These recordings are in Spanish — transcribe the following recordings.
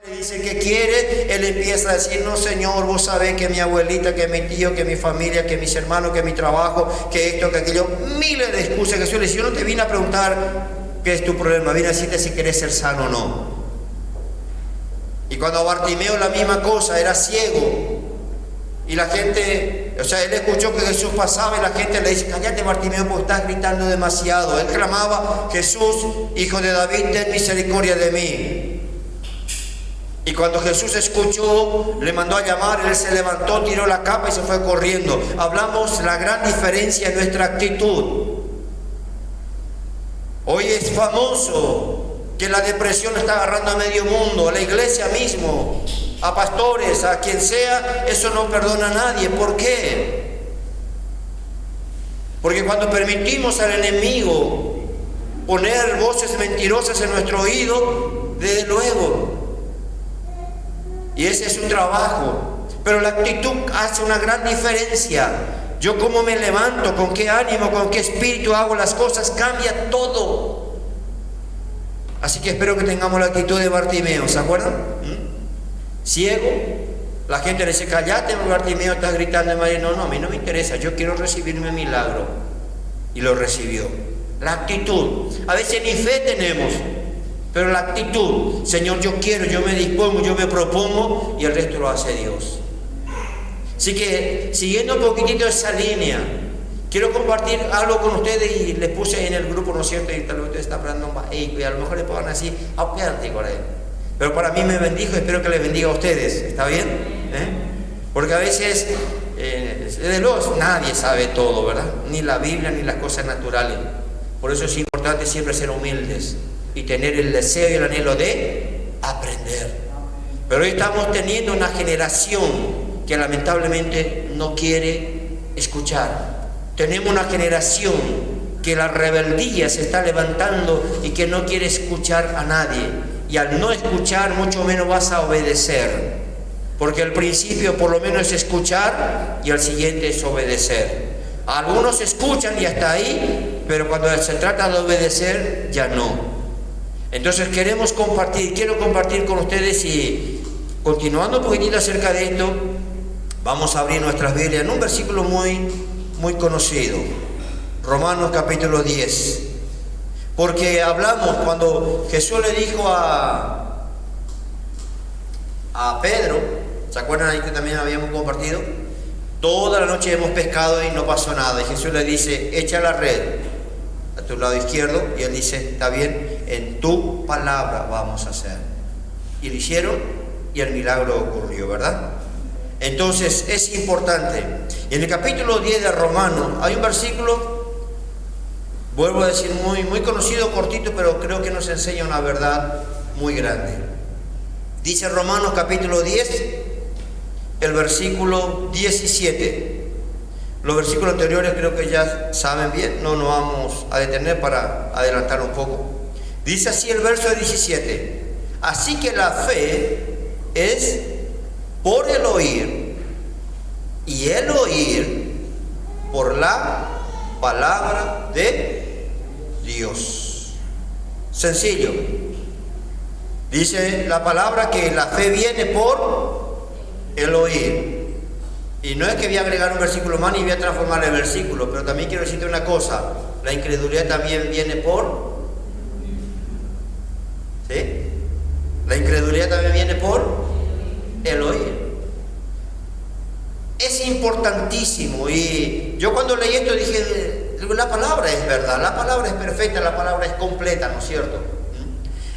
Le dice que quiere, él empieza a decir: no, Señor, vos sabés que mi abuelita, que mi tío, que mi familia, que mis hermanos, que mi trabajo, que esto, que aquello, miles de excusas. Jesús le dice: yo no te vine a preguntar qué es tu problema, vine a decirte si querés ser sano o no. Y cuando a Bartimeo la misma cosa, era ciego, y la gente, o sea, él escuchó que Jesús pasaba y la gente le dice: cállate, Bartimeo, porque estás gritando demasiado. Él clamaba: Jesús, Hijo de David, ten misericordia de mí. Y cuando Jesús escuchó, le mandó a llamar, él se levantó, tiró la capa y se fue corriendo. Hablamos la gran diferencia en nuestra actitud. Hoy es famoso que la depresión está agarrando a medio mundo, a la iglesia mismo, a pastores, a quien sea. Eso no perdona a nadie. ¿Por qué? Porque cuando permitimos al enemigo poner voces mentirosas en nuestro oído, desde luego, y ese es un trabajo, pero la actitud hace una gran diferencia. Yo cómo me levanto, con qué ánimo, con qué espíritu hago las cosas, cambia todo. Así que espero que tengamos la actitud de Bartimeo, ¿se acuerdan? Ciego, la gente le dice: cállate, Bartimeo, estás gritando en María. No, a mí no me interesa, yo quiero recibir mi milagro. Y lo recibió. La actitud. A veces ni fe tenemos, pero la actitud: Señor, yo quiero, yo me dispongo, yo me propongo, y el resto lo hace Dios. Así que, siguiendo un poquitito esa línea, quiero compartir algo con ustedes, y les puse en el grupo, ¿no es cierto? Y tal vez ustedes están hablando más, y a lo mejor le pongan así, pero para mí me bendijo, espero que les bendiga a ustedes, ¿está bien? Porque a veces, de los, nadie sabe todo, ¿verdad? Ni la Biblia, ni las cosas naturales. Por eso es importante siempre ser humildes y tener el deseo y el anhelo de aprender. Pero hoy estamos teniendo una generación que lamentablemente no quiere escuchar. Tenemos una generación que la rebeldía se está levantando y que no quiere escuchar a nadie. Y al no escuchar, mucho menos vas a obedecer. Porque el principio por lo menos es escuchar y el siguiente es obedecer. Algunos escuchan y hasta ahí, pero cuando se trata de obedecer, ya no. Entonces quiero compartir con ustedes, y continuando un poquitito acerca de esto, vamos a abrir nuestras Biblias en un versículo muy conocido, Romanos capítulo 10. Porque hablamos cuando Jesús le dijo a Pedro, ¿se acuerdan ahí que también habíamos compartido? Toda la noche hemos pescado y no pasó nada. Y Jesús le dice: echa la red a tu lado izquierdo. Y él dice: está bien, en tu palabra vamos a hacer. Y lo hicieron y el milagro ocurrió, ¿verdad? Entonces es importante. Y en el capítulo 10 de Romanos hay un versículo, vuelvo a decir, muy conocido, cortito, pero creo que nos enseña una verdad muy grande. Dice Romanos capítulo 10, el versículo 17. Los versículos anteriores creo que ya saben bien, no nos vamos a detener para adelantar un poco. Dice así el verso 17: así que la fe es por el oír, y el oír por la palabra de Dios. Sencillo. Dice la palabra que la fe viene por el oír. Y no es que voy a agregar un versículo más ni voy a transformar el versículo, pero también quiero decirte una cosa: la incredulidad también viene por... ¿sí? La incredulidad también viene por el oír. Es importantísimo. Y yo cuando leí esto dije: la palabra es verdad, la palabra es perfecta, la palabra es completa, ¿no es cierto?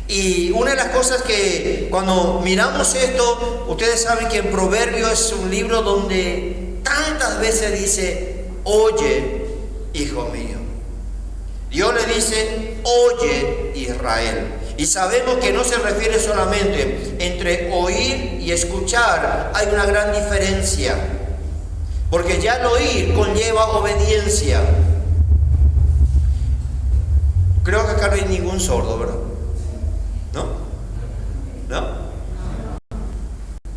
Y una de las cosas que cuando miramos esto, ustedes saben que en Proverbios es un libro donde tantas veces dice: oye, hijo mío. Dios le dice: oye, Israel. Y sabemos que no se refiere solamente entre oír y escuchar, hay una gran diferencia. Porque ya el oír conlleva obediencia. Creo que acá no hay ningún sordo, ¿verdad? ¿No? ¿No?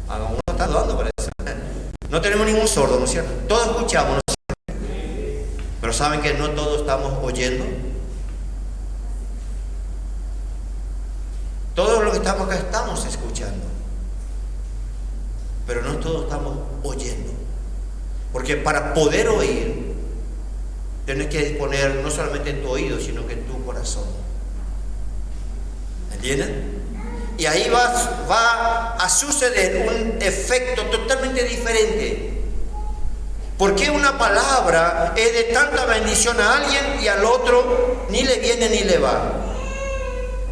Uno está dudando, parece. No tenemos ningún sordo, ¿no es cierto? Todos escuchamos, ¿no es cierto? Pero ¿saben que no todos estamos oyendo? Todos los que estamos acá estamos escuchando, pero no todos estamos oyendo. Porque para poder oír, tienes que disponer no solamente en tu oído, sino que en tu corazón. ¿Entienden? Y ahí va a suceder un efecto totalmente diferente. ¿Por qué una palabra es de tanta bendición a alguien y al otro ni le viene ni le va?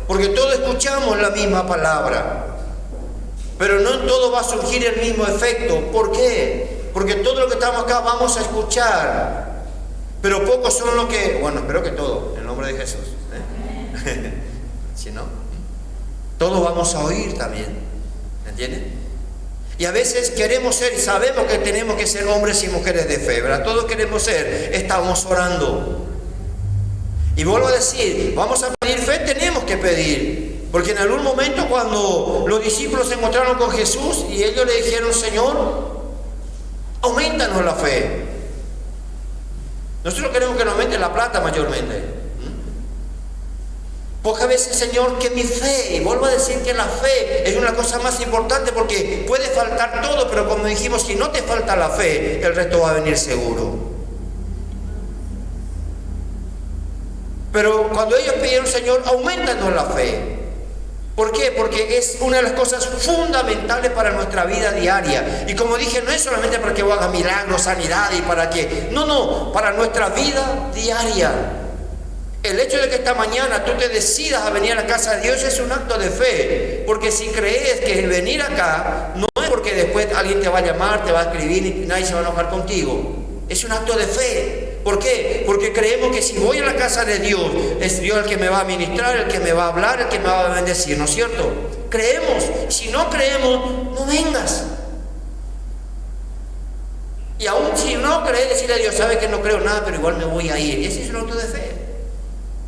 Porque todos escuchamos la misma palabra, pero no en todo va a surgir el mismo efecto. ¿Por qué? Porque todo lo que estamos acá vamos a escuchar, pero pocos son los que, bueno, espero que todo, en el nombre de Jesús, ¿eh? Si no, todos vamos a oír también, ¿entienden? Y a veces queremos ser, y sabemos que tenemos que ser hombres y mujeres de fe, ¿verdad? Todos queremos ser, estamos orando. Y vuelvo a decir, vamos a pedir fe, tenemos que pedir. Porque en algún momento cuando los discípulos se encontraron con Jesús y ellos le dijeron, Señor, aumentanos la fe. Nosotros queremos que nos aumente la plata mayormente. Pocas veces, Señor, que mi fe, y vuelvo a decir que la fe es una cosa más importante, porque puede faltar todo, pero como dijimos, si no te falta la fe, el resto va a venir seguro. Pero cuando ellos pidieron, Señor, aumentanos la fe. ¿Por qué? Porque es una de las cosas fundamentales para nuestra vida diaria. Y como dije, no es solamente para que vos hagas milagros, sanidad y para que... No, para nuestra vida diaria. El hecho de que esta mañana tú te decidas a venir a la casa de Dios es un acto de fe. Porque si crees que el venir acá no es porque después alguien te va a llamar, te va a escribir y nadie se va a enojar contigo. Es un acto de fe. ¿Por qué? Porque creemos que si voy a la casa de Dios, es Dios el que me va a ministrar, el que me va a hablar, el que me va a bendecir, ¿no es cierto? Creemos. Si no creemos, no vengas. Y aún si no crees, decirle a Dios, sabe que no creo nada, pero igual me voy a ir. Ese es un acto de fe.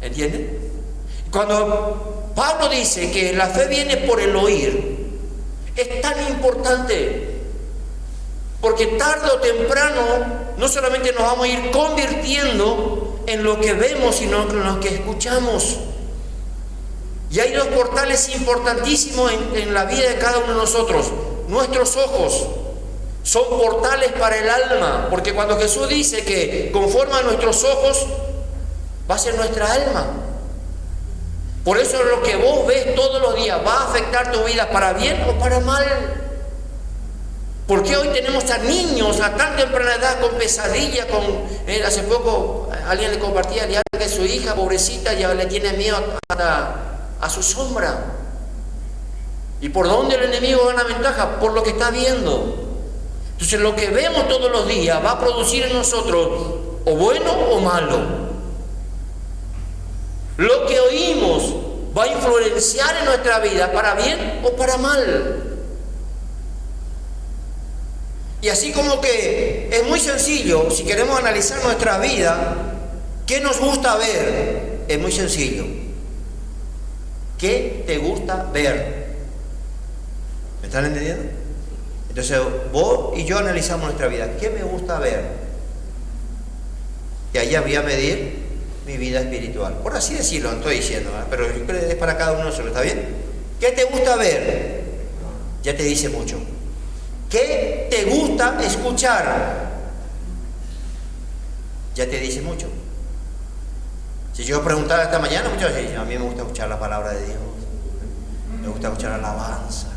¿Entienden? Cuando Pablo dice que la fe viene por el oír, es tan importante. Porque tarde o temprano no solamente nos vamos a ir convirtiendo en lo que vemos, sino en lo que escuchamos. Y hay dos portales importantísimos en la vida de cada uno de nosotros. Nuestros ojos son portales para el alma, porque cuando Jesús dice que conforme a nuestros ojos va a ser nuestra alma. Por eso lo que vos ves todos los días va a afectar tu vida para bien o para mal. Porque hoy tenemos a niños a tan temprana edad con pesadillas, hace poco alguien le compartía que su hija, pobrecita, ya le tiene miedo a su sombra. ¿Y por dónde el enemigo gana ventaja? Por lo que está viendo. Entonces lo que vemos todos los días va a producir en nosotros o bueno o malo. Lo que oímos va a influenciar en nuestra vida para bien o para mal. Y así como que es muy sencillo, si queremos analizar nuestra vida, ¿qué nos gusta ver? Es muy sencillo. ¿Qué te gusta ver? ¿Me están entendiendo? Entonces vos y yo analizamos nuestra vida. ¿Qué me gusta ver? Y ahí voy a medir mi vida espiritual. Por así decirlo, no estoy diciendo, ¿verdad? Pero es para cada uno solo, ¿está bien? ¿Qué te gusta ver? Ya te dice mucho. ¿Qué te gusta escuchar? Ya te dice mucho. Si yo preguntara esta mañana, muchos dicen, a mí me gusta escuchar la palabra de Dios, me gusta escuchar alabanza.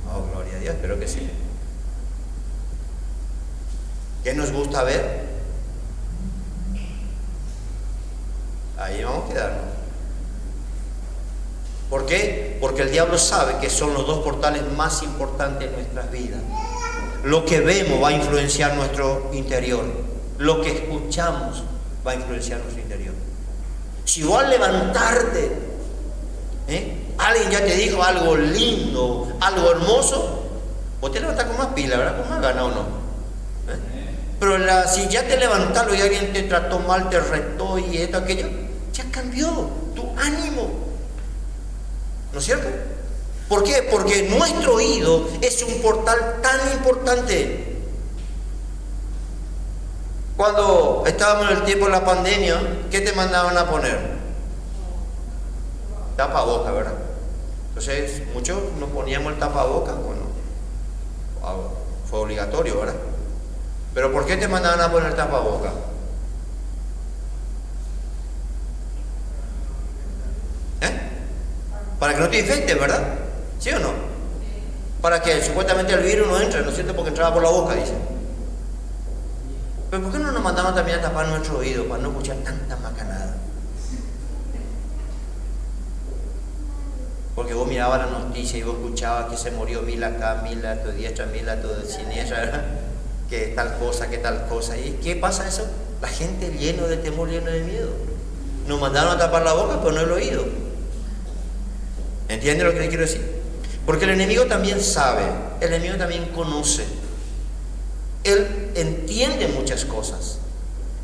Oh, gloria a Dios, espero que sí. ¿Qué nos gusta ver? Ahí vamos a quedarnos. ¿Por qué? Porque el diablo sabe que son los dos portales más importantes en nuestras vidas. Lo que vemos va a influenciar nuestro interior. Lo que escuchamos va a influenciar nuestro interior. Si vos al levantarte, alguien ya te dijo algo lindo, algo hermoso, vos te levantás con más pila, ¿verdad? Con más ganas o no. Pero si ya te levantaron y alguien te trató mal, te retó y esto, aquello, ya cambió tu ánimo. ¿No es cierto? ¿Por qué? Porque nuestro oído es un portal tan importante. Cuando estábamos en el tiempo de la pandemia, ¿qué te mandaban a poner? Tapabocas, ¿verdad? Entonces, muchos nos poníamos el tapabocas, bueno, fue obligatorio, ¿verdad? Pero ¿por qué te mandaban a poner el tapabocas? Para que no te infectes, ¿verdad? ¿Sí o no? Para que supuestamente el virus no entre, ¿no es cierto? Porque entraba por la boca, dicen. Pero ¿por qué no nos mandaron también a tapar nuestro oído para no escuchar tanta macanada? Porque vos mirabas la noticia y vos escuchabas que se murió mil acá, mil a tu diestra, mil a tu siniestra, ¿verdad? Que tal cosa, que tal cosa. ¿Y qué pasa eso? La gente lleno de temor, lleno de miedo. Nos mandaron a tapar la boca, pero no el oído. ¿Entiende lo que le quiero decir? Porque el enemigo también sabe, el enemigo también conoce. Él entiende muchas cosas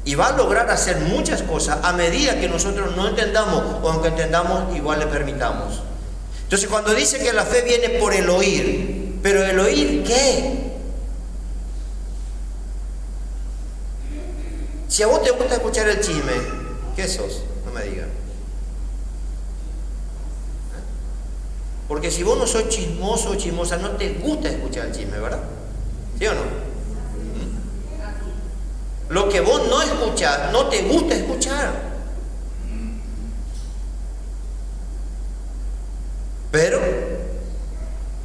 y va a lograr hacer muchas cosas a medida que nosotros no entendamos, o aunque entendamos, igual le permitamos. Entonces, cuando dice que la fe viene por el oír, ¿pero el oír qué? Si a vos te gusta escuchar el chisme, ¿qué sos? No me digas. Porque si vos no sos chismoso o chismosa, no te gusta escuchar el chisme, ¿verdad? ¿Sí o no? Lo que vos no escuchás, no te gusta escuchar. Pero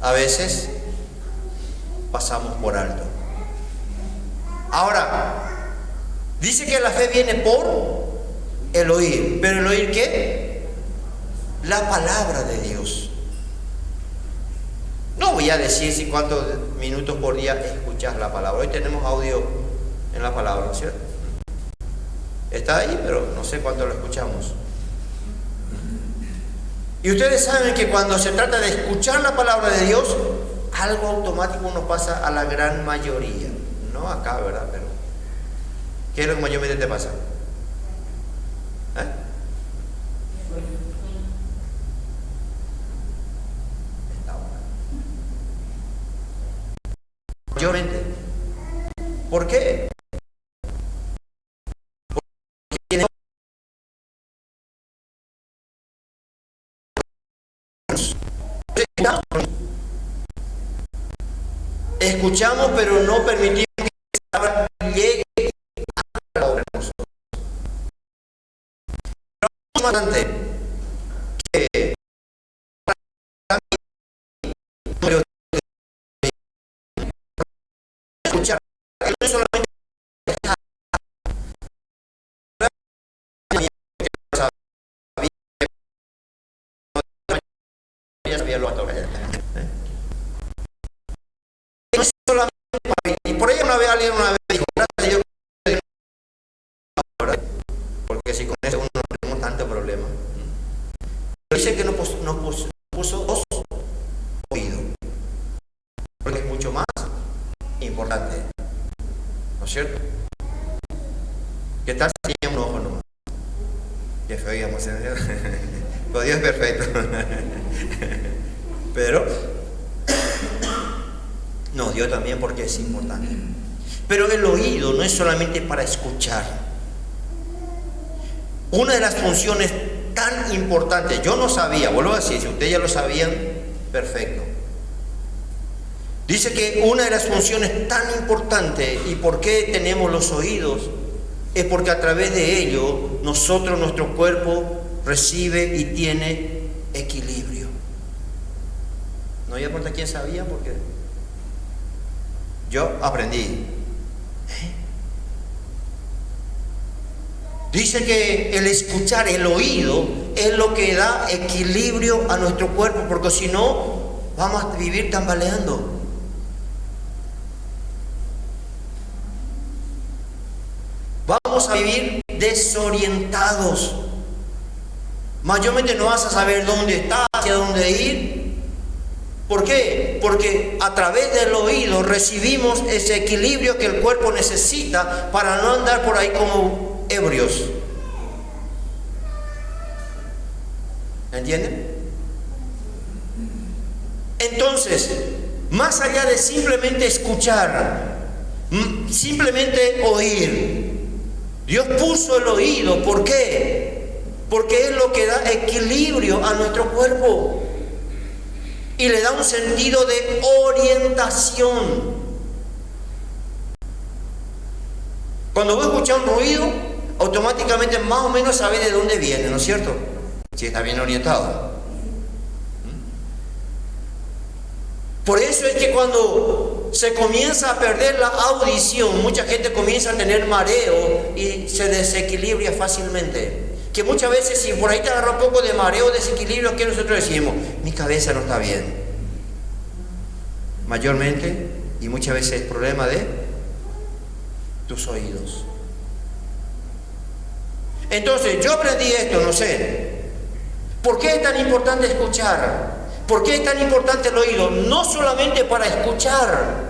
a veces pasamos por alto. Ahora, dice que la fe viene por el oír. ¿Pero el oír qué? La palabra de Dios. No voy a decir si cuántos minutos por día escuchas la palabra. Hoy tenemos audio en la palabra, ¿no es cierto? Está ahí, pero no sé cuánto lo escuchamos. Y ustedes saben que cuando se trata de escuchar la palabra de Dios, algo automático nos pasa a la gran mayoría. No acá, ¿verdad? Pero ¿qué es lo que mayormente te pasa? Mayormente. ¿Por qué? Porque escuchamos, pero no permitimos que la palabra llegue a la obra de nosotros. Pero más importante que escuchar, que no es solamente no es solamente para, y por ahí alguien una vez dijo, gracias a Dios, porque si con eso uno no tenemos tanto problema. Pero dice que nos puso dos oídos, porque es mucho más importante, ¿no es cierto? ¿Qué tal si teníamos un ojo nomás? Qué feo íbamos a hacer. Pero Dios es perfecto. Pero nos dio también porque es importante. Pero el oído no es solamente para escuchar. Una de las funciones tan importantes, yo no sabía, vuelvo a decir, si ustedes ya lo sabían, perfecto. Dice que una de las funciones tan importantes, y por qué tenemos los oídos, es porque a través de ello nosotros, nuestro cuerpo recibe y tiene equilibrio. No había pregunta quién sabía, porque yo aprendí. Dice que el escuchar, el oído, es lo que da equilibrio a nuestro cuerpo, porque si no, vamos a vivir tambaleando. Vamos a vivir desorientados. Mayormente no vas a saber dónde estás, hacia dónde ir. ¿Por qué? Porque a través del oído recibimos ese equilibrio que el cuerpo necesita para no andar por ahí como ebrios. ¿Entienden? Entonces, más allá de simplemente escuchar, simplemente oír, Dios puso el oído. ¿Por qué? Porque es lo que da equilibrio a nuestro cuerpo. y le da un sentido de orientación. Cuando vos escuchás un ruido, automáticamente más o menos sabés de dónde viene, ¿no es cierto? Si está bien orientado. Por eso es que cuando se comienza a perder la audición, mucha gente comienza a tener mareo y se desequilibra fácilmente. Que muchas veces, si por ahí te agarra un poco de mareo o desequilibrio, ¿qué nosotros decimos? Mi cabeza no está bien. Mayormente, y muchas veces es problema de tus oídos. Entonces, yo aprendí esto, no sé. ¿Por qué es tan importante escuchar? ¿Por qué es tan importante el oído? No solamente para escuchar,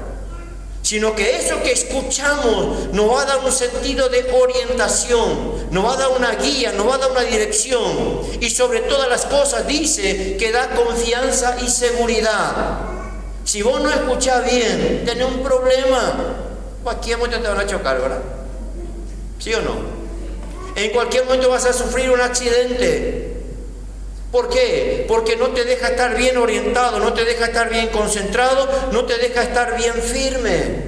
sino que eso que escuchamos nos va a dar un sentido de orientación, nos va a dar una guía, nos va a dar una dirección, y sobre todas las cosas dice que da confianza y seguridad. Si vos no escuchás bien, tenés un problema. Cualquier momento te van a chocar, ¿verdad? ¿Sí o no? En cualquier momento vas a sufrir un accidente. ¿Por qué? Porque no te deja estar bien orientado, no te deja estar bien concentrado, no te deja estar bien firme.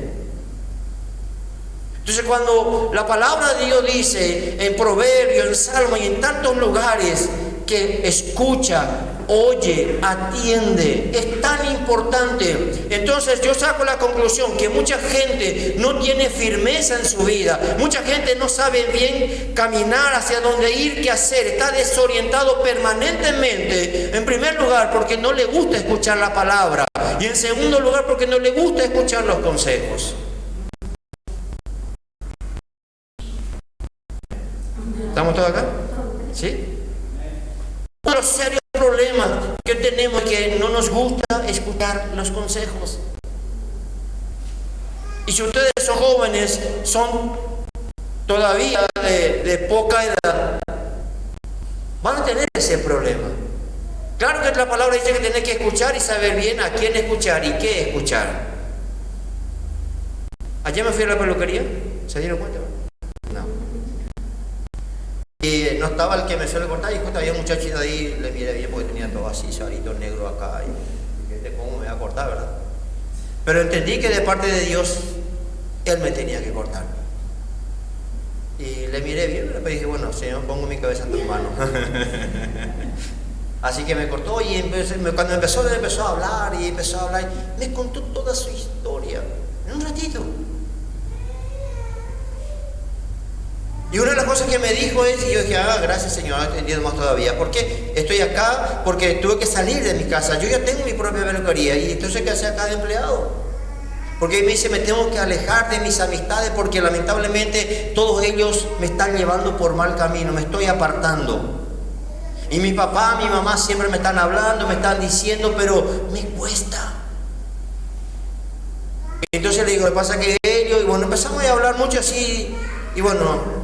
Entonces, cuando la palabra de Dios dice en Proverbios, en Salmo y en tantos lugares que escucha, oye, atiende, es tan importante. Entonces yo saco la conclusión que mucha gente no tiene firmeza en su vida, mucha gente no sabe bien caminar hacia dónde ir, qué hacer, está desorientado permanentemente. En primer lugar, porque no le gusta escuchar la palabra, y en segundo lugar, porque no le gusta escuchar los consejos. ¿Estamos todos acá? ¿Sí? Uno de los serios problemas que tenemos es que no nos gusta escuchar los consejos. Y si ustedes son jóvenes, son todavía de poca edad, van a tener ese problema. Claro que la palabra dice que tenés que escuchar y saber bien a quién escuchar y qué escuchar. Ayer me fui a la peluquería, ¿se dieron cuenta? No. Y no estaba el que me suele cortar, y justo había un muchachito ahí, le miré bien porque tenía todo así, sabritos negros acá, y dije, ¿cómo me va a cortar, verdad? Pero entendí que de parte de Dios, Él me tenía que cortar. Y le miré bien, pero dije, bueno, Señor, pongo mi cabeza en tus manos. Así que me cortó, y cuando empezó a hablar, me contó toda su historia, en un ratito. Y una de las cosas que me dijo es, y yo dije, gracias Señor, no entiendo más todavía. ¿Por qué estoy acá? Porque tuve que salir de mi casa. Yo ya tengo mi propia peluquería, y entonces ¿qué hace acá de empleado? Porque me dice, me tengo que alejar de mis amistades porque lamentablemente todos ellos me están llevando por mal camino, me estoy apartando. Y mi papá, mi mamá siempre me están hablando, me están diciendo, pero me cuesta. Entonces le digo, ¿qué pasa que ellos? Y bueno, empezamos a hablar mucho así, y bueno,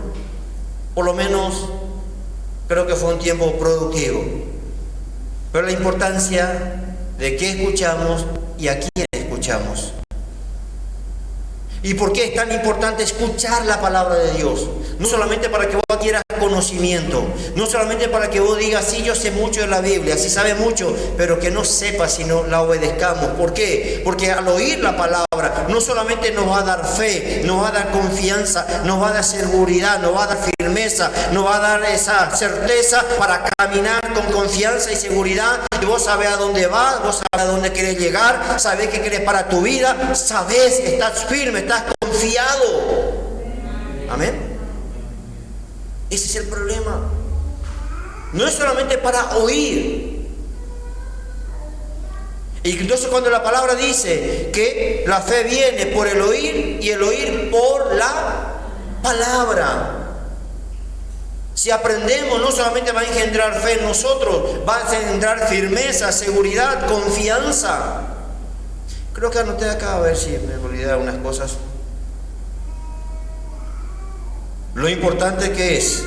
por lo menos creo que fue un tiempo productivo. Pero la importancia de qué escuchamos y a quién escuchamos. ¿Y por qué es tan importante escuchar la palabra de Dios? No solamente para que vos adquieras conocimiento, no solamente para que vos digas, sí, yo sé mucho de la Biblia, sí sabe mucho, pero que no sepas si no la obedezcamos. ¿Por qué? Porque al oír la palabra, no solamente nos va a dar fe, nos va a dar confianza, nos va a dar seguridad, nos va a dar firmeza, nos va a dar esa certeza para caminar con confianza y seguridad. Y vos sabés a dónde vas, vos sabés a dónde querés llegar, sabés qué querés para tu vida, sabés, estás firme, estás confiado. Amén. Ese es el problema. No es solamente para oír. Y entonces cuando la palabra dice que la fe viene por el oír y el oír por la palabra. Si aprendemos, no solamente va a engendrar fe en nosotros, va a engendrar firmeza, seguridad, confianza. Creo que anoté acá, a ver si me olvidé de algunas cosas. Lo importante que es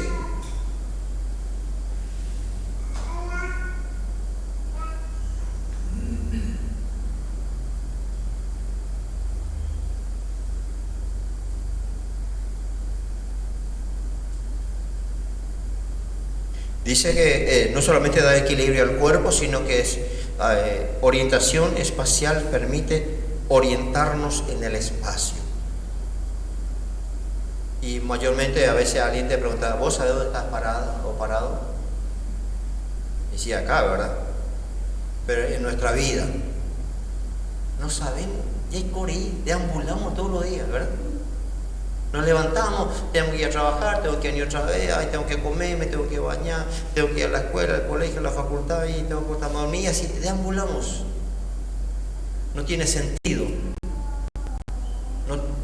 dice que no solamente da equilibrio al cuerpo, sino que orientación espacial permite orientarnos en el espacio. Y mayormente a veces alguien te pregunta, ¿vos sabés dónde estás parado o parado? Y sí, acá, ¿verdad? Pero en nuestra vida no sabemos, y hay corrí, deambulamos todos los días, ¿verdad? Nos levantamos, tengo que ir a trabajar, tengo que venir otra vez, ay, tengo que comer, me tengo que bañar, tengo que ir a la escuela, al colegio, a la facultad, y tengo que estar dormir, así deambulamos. No tiene sentido.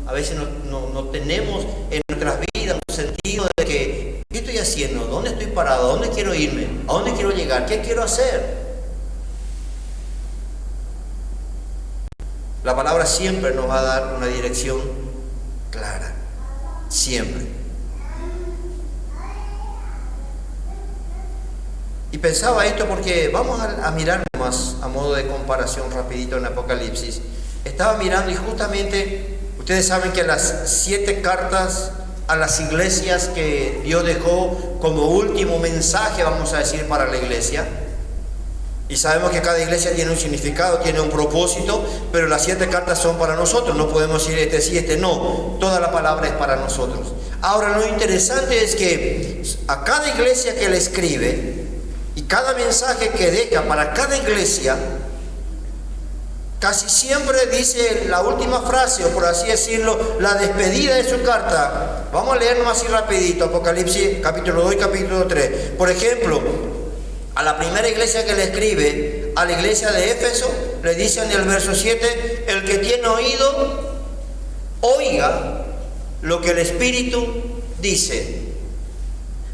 A veces no tenemos en nuestras vidas un sentido de que, ¿qué estoy haciendo? ¿Dónde estoy parado? ¿A dónde quiero irme? ¿A dónde quiero llegar? ¿Qué quiero hacer? La palabra siempre nos va a dar una dirección clara. Siempre. Y pensaba esto porque vamos a mirar más a modo de comparación rapidito en Apocalipsis. Estaba mirando y justamente ustedes saben que las 7 cartas a las iglesias que Dios dejó como último mensaje, vamos a decir, para la iglesia. Y sabemos que cada iglesia tiene un significado, tiene un propósito, pero las 7 cartas son para nosotros. No podemos decir este sí, este no. Toda la palabra es para nosotros. Ahora, lo interesante es que a cada iglesia que le escribe y cada mensaje que deja para cada iglesia, casi siempre dice la última frase, o por así decirlo, la despedida de su carta. Vamos a leer nomás así rapidito, Apocalipsis capítulo 2 y capítulo 3. Por ejemplo, a la primera iglesia que le escribe, a la iglesia de Éfeso, le dice en el verso 7, el que tiene oído, oiga lo que el Espíritu dice.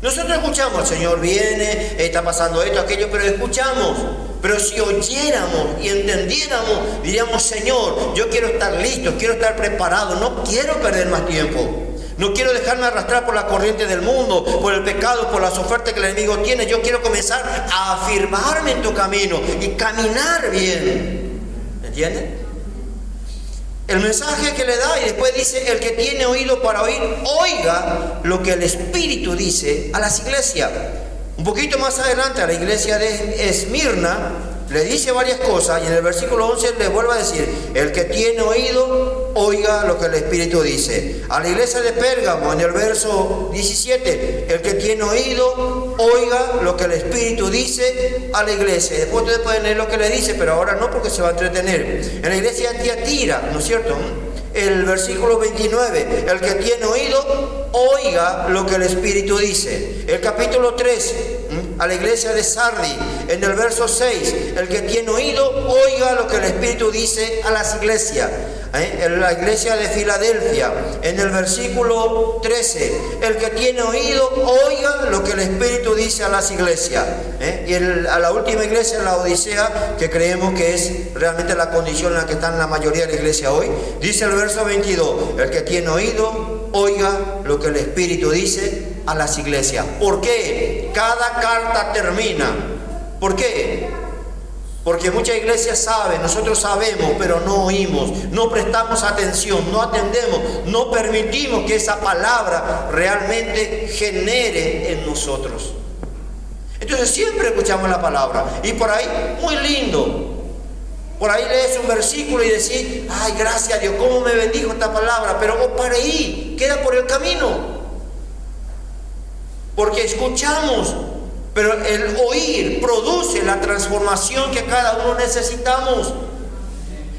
Nosotros escuchamos, el Señor viene, está pasando esto, aquello, pero escuchamos. Pero si oyéramos y entendiéramos, diríamos, Señor, yo quiero estar listo, quiero estar preparado, no quiero perder más tiempo. No quiero dejarme arrastrar por la corriente del mundo, por el pecado, por las ofertas que el enemigo tiene. Yo quiero comenzar a afirmarme en tu camino y caminar bien. ¿Entiendes? El mensaje que le da y después dice, el que tiene oído para oír, oiga lo que el Espíritu dice a las iglesias. Un poquito más adelante a la iglesia de Esmirna le dice varias cosas y en el versículo 11 le vuelve a decir, el que tiene oído, oiga lo que el Espíritu dice. A la iglesia de Pérgamo en el verso 17, el que tiene oído, oiga lo que el Espíritu dice a la iglesia. Y después ustedes pueden leer lo que le dice, pero ahora no, porque se va a entretener. En la iglesia de Tiatira, ¿no es cierto? El versículo 29, el que tiene oído, oiga lo que el Espíritu dice. El capítulo 3, a la iglesia de Sardi, en el verso 6, el que tiene oído, oiga lo que el Espíritu dice a las iglesias. En la iglesia de Filadelfia, en el versículo 13, el que tiene oído, oiga lo que el Espíritu dice a las iglesias. Y a la última iglesia, en la Odisea, que creemos que es realmente la condición en la que están la mayoría de la iglesia hoy, dice el verso 22, el que tiene oído, oiga lo que el Espíritu dice a las iglesias. ¿Por qué? Cada carta termina. ¿Por qué? Porque muchas iglesias saben, nosotros sabemos, pero no oímos, no prestamos atención, no atendemos, no permitimos que esa palabra realmente genere en nosotros. Entonces siempre escuchamos la palabra y por ahí, muy lindo. Por ahí lees un versículo y decís, ay, gracias a Dios, cómo me bendijo esta palabra, pero vos para ahí, queda por el camino. Porque escuchamos, pero el oír produce la transformación que cada uno necesitamos.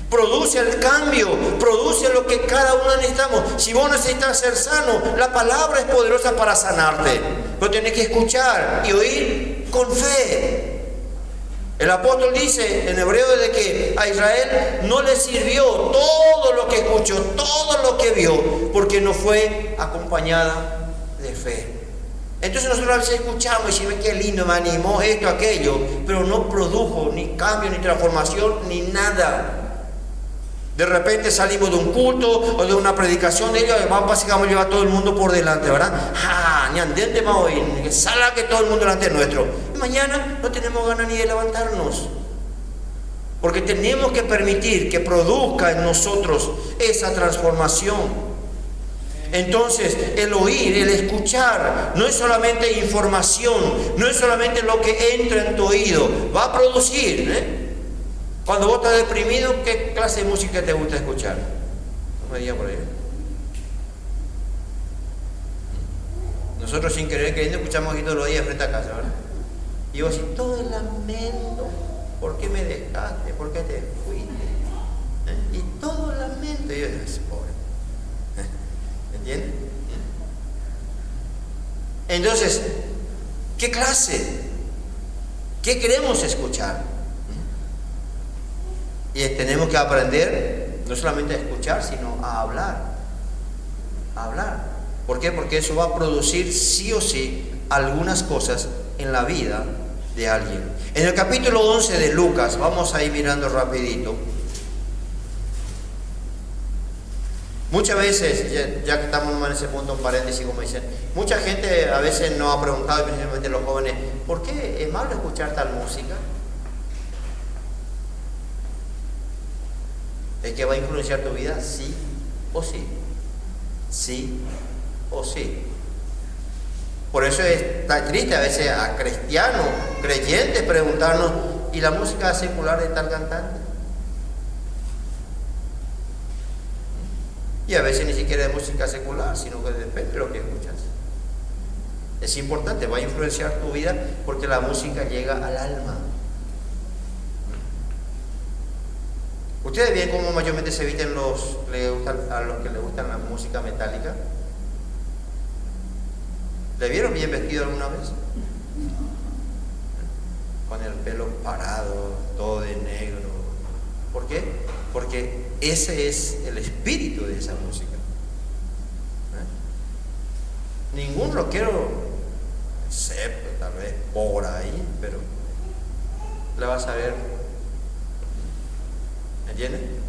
Produce el cambio, produce lo que cada uno necesitamos. Si vos necesitas ser sano, la palabra es poderosa para sanarte. Pero tenés que escuchar y oír con fe. El apóstol dice en Hebreo de que a Israel no le sirvió todo lo que escuchó, todo lo que vio, porque no fue acompañada de fe. Entonces nosotros a veces escuchamos y decimos, qué lindo, me animó esto, aquello, pero no produjo ni cambio, ni transformación, ni nada. De repente salimos de un culto o de una predicación de ellos, vamos a llevar a todo el mundo por delante, ¿verdad? Ni andente más hoy, que salga que todo el mundo delante nuestro. Y mañana no tenemos ganas ni de levantarnos. Porque tenemos que permitir que produzca en nosotros esa transformación. Entonces, el oír, el escuchar, no es solamente información, no es solamente lo que entra en tu oído, va a producir, Cuando vos estás deprimido, ¿qué clase de música te gusta escuchar? No me digas por ahí. Nosotros sin querer queriendo escuchamos aquí todos los días frente a casa, ¿verdad? Y vos decís, todo el lamento, ¿por qué me dejaste? ¿Por qué te fuiste? Y todo el lamento, y yo digo, es pobre. ¿Entiendes? Entonces, ¿qué clase? ¿Qué queremos escuchar? Y tenemos que aprender no solamente a escuchar, sino a hablar. A hablar. ¿Por qué? Porque eso va a producir sí o sí algunas cosas en la vida de alguien. En el capítulo 11 de Lucas, vamos a ir mirando rapidito. Muchas veces, ya que estamos en ese punto, un paréntesis, como dicen, mucha gente a veces nos ha preguntado, especialmente los jóvenes, ¿por qué es malo escuchar tal música? ¿Es que va a influenciar tu vida? Sí o sí. Sí o sí. Por eso es tan triste a veces a cristianos, creyentes, preguntarnos, ¿y la música secular de tal cantante? Y a veces ni siquiera de música secular, sino que depende de lo que escuchas. Es importante, va a influenciar tu vida porque la música llega al alma. ¿Ustedes ven cómo mayormente se visten a los que les gustan la música metálica? ¿Le vieron bien vestido alguna vez? Con el pelo parado, todo de negro. ¿Por qué? Porque ese es el espíritu de esa música. Ningún rockero, excepto tal vez por ahí, pero la vas a ver. ¿Entienden?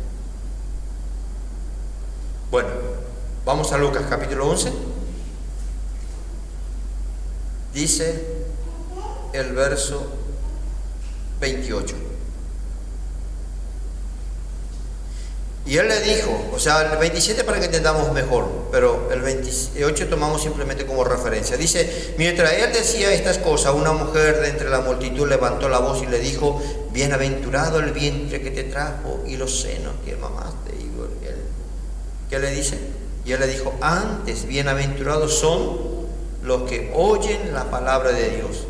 Bueno, vamos a Lucas capítulo 11. Dice el verso 28. Y él le dijo, o sea, el 27 para que entendamos mejor, pero el 28 tomamos simplemente como referencia. Dice, mientras él decía estas cosas, una mujer de entre la multitud levantó la voz y le dijo, bienaventurado el vientre que te trajo y los senos que mamaste. Y él, ¿qué le dice? Y él le dijo, antes bienaventurados son los que oyen la palabra de Dios.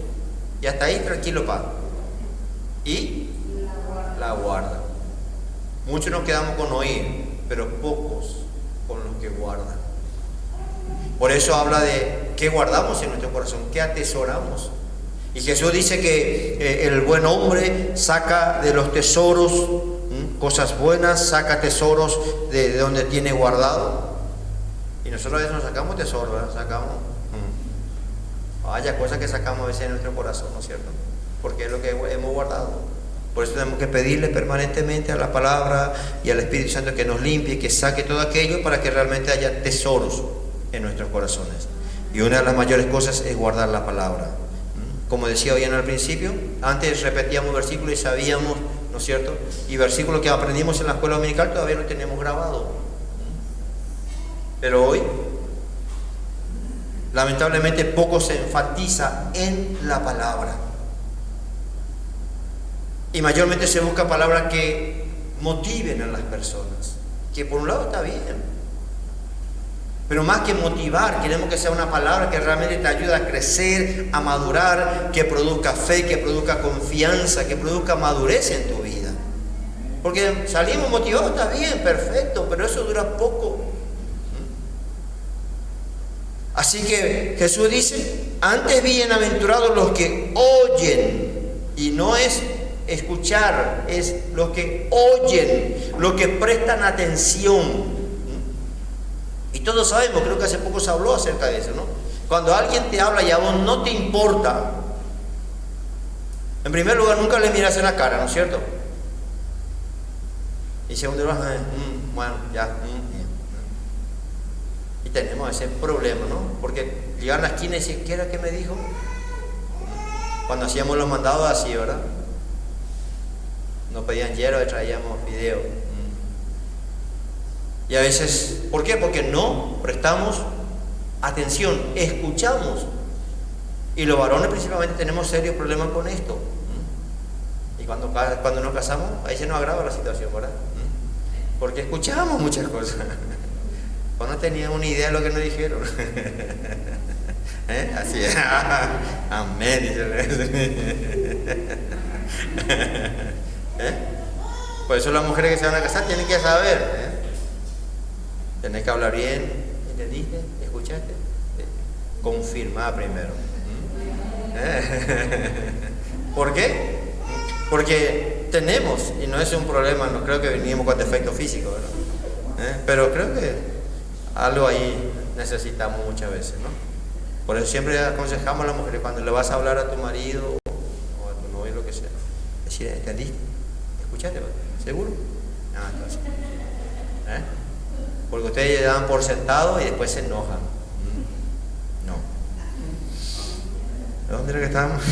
Y hasta ahí tranquilo, pa. Y la guardan. Muchos nos quedamos con oír, pero pocos con los que guardan. Por eso habla de qué guardamos en nuestro corazón, qué atesoramos. Y Jesús dice que el buen hombre saca de los tesoros cosas buenas, saca tesoros de donde tiene guardado. Y nosotros a veces nos sacamos tesoros, ¿verdad? Sacamos. Vaya cosas que sacamos a veces en nuestro corazón, ¿no es cierto? Porque es lo que hemos guardado. Por eso tenemos que pedirle permanentemente a la palabra y al Espíritu Santo que nos limpie, que saque todo aquello para que realmente haya tesoros en nuestros corazones. Y una de las mayores cosas es guardar la palabra. Como decía hoy en el principio, antes repetíamos versículos y sabíamos, ¿no es cierto? Y versículos que aprendimos en la escuela dominical todavía lo tenemos grabado. Pero hoy, lamentablemente, poco se enfatiza en la palabra. Y mayormente se busca palabras que motiven a las personas, que por un lado está bien, pero más que motivar, queremos que sea una palabra que realmente te ayude a crecer, a madurar, que produzca fe, que produzca confianza, que produzca madurez en tu vida. Porque salimos motivados, está bien, perfecto, pero eso dura poco. Así que Jesús dice, antes bienaventurados los que oyen, y no es escuchar, es los que oyen, los que prestan atención. Y todos sabemos, creo que hace poco se habló acerca de eso, ¿no? Cuando alguien te habla y a vos no te importa, en primer lugar nunca le miras en la cara, ¿no es cierto? Y en segundo lugar, bueno, ya. Y tenemos ese problema, ¿no? Porque llegar a la esquina y decir, ¿qué era que me dijo? Cuando hacíamos los mandados así, ¿verdad? Nos pedían hierro y traíamos video. Y a veces, ¿por qué? Porque no prestamos atención, escuchamos. Y los varones principalmente tenemos serios problemas con esto. Y Y cuando nos casamos, ahí se nos agrava la situación, ¿verdad? Porque escuchamos muchas cosas. O no teníamos una idea de lo que nos dijeron. Así es. Amén. Por eso las mujeres que se van a casar tienen que saber. Tienen que hablar bien. ¿Entendiste? ¿Escuchaste? Confirmar primero. ¿Por qué? Porque tenemos, y no es un problema, no creo que venimos con defecto físico, ¿verdad? Pero creo que algo ahí necesitamos muchas veces, ¿no? Por eso siempre aconsejamos a las mujeres, cuando le vas a hablar a tu marido o a tu novio, lo que sea, decir, ¿entendiste? ¿Escuchaste? ¿Seguro? Entonces, porque ustedes le dan por sentado y después se enojan. No. ¿Dónde era que estábamos?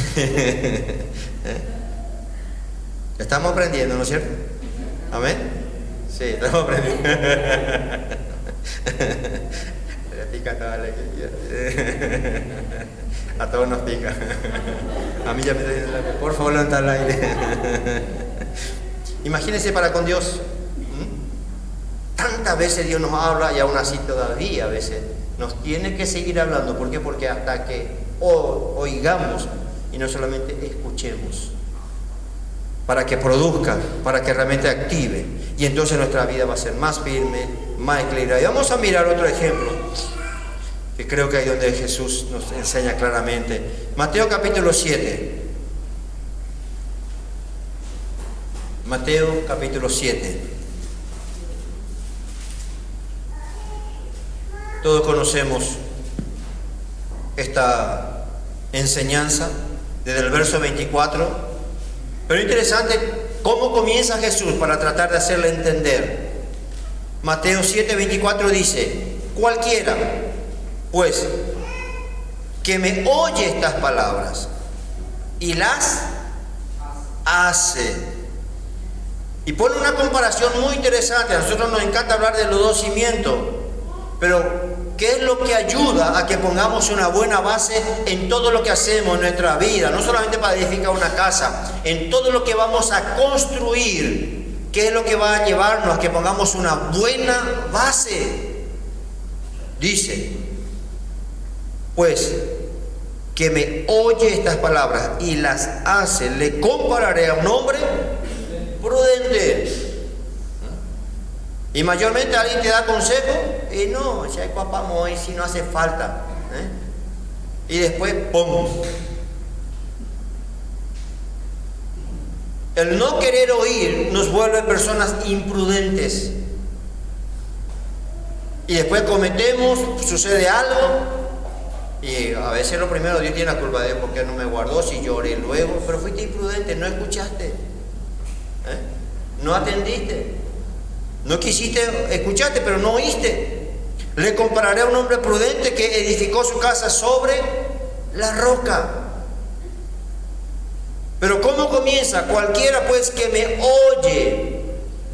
Estamos aprendiendo, ¿no es cierto? ¿Amén? Sí, estamos aprendiendo. Pica toda la a todos nos pica. A mí ya me está diciendo, por favor, levanta el aire. Imagínense para con Dios. Tantas veces Dios nos habla y aún así todavía a veces nos tiene que seguir hablando. ¿Por qué? Porque hasta que oigamos y no solamente escuchemos, para que produzca, para que realmente active, y entonces nuestra vida va a ser más firme, más equilibrada. Y vamos a mirar otro ejemplo, que creo que ahí donde Jesús nos enseña claramente. Mateo capítulo 7. Mateo capítulo 7. Todos conocemos esta enseñanza desde el verso 24. Pero interesante cómo comienza Jesús para tratar de hacerle entender. Mateo 7:24 dice: cualquiera, pues, que me oye estas palabras y las hace. Y pone una comparación muy interesante. A nosotros nos encanta hablar de los dos cimientos, pero ¿qué es lo que ayuda a que pongamos una buena base en todo lo que hacemos en nuestra vida? No solamente para edificar una casa, en todo lo que vamos a construir. ¿Qué es lo que va a llevarnos a que pongamos una buena base? Dice, pues, que me oye estas palabras y las hace, le compararé a un hombre prudente. Y mayormente alguien te da consejo y no, si hay papamos hoy, si no hace falta. Y después, ¡pum! El no querer oír nos vuelve personas imprudentes. Y después cometemos, sucede algo, y a veces lo primero, Dios tiene la culpa de por qué no me guardó, si lloré luego, pero fuiste imprudente, no escuchaste, no atendiste. No quisiste, escuchaste, pero no oíste. Le compararé a un hombre prudente que edificó su casa sobre la roca. Pero ¿cómo comienza? Cualquiera pues que me oye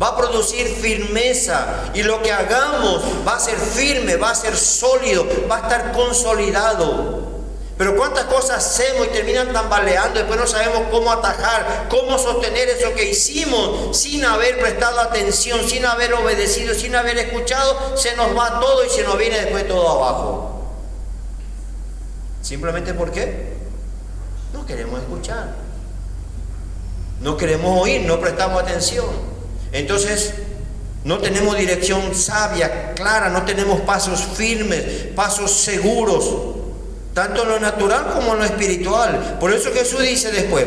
va a producir firmeza, y lo que hagamos va a ser firme, va a ser sólido, va a estar consolidado. Pero cuántas cosas hacemos y terminan tambaleando, después no sabemos cómo atajar, cómo sostener eso que hicimos sin haber prestado atención, sin haber obedecido, sin haber escuchado. Se nos va todo y se nos viene después todo abajo. Simplemente ¿por qué? No queremos escuchar, no queremos oír, no prestamos atención. Entonces no tenemos dirección sabia, clara, no tenemos pasos firmes, pasos seguros, tanto en lo natural como en lo espiritual. Por eso Jesús dice después,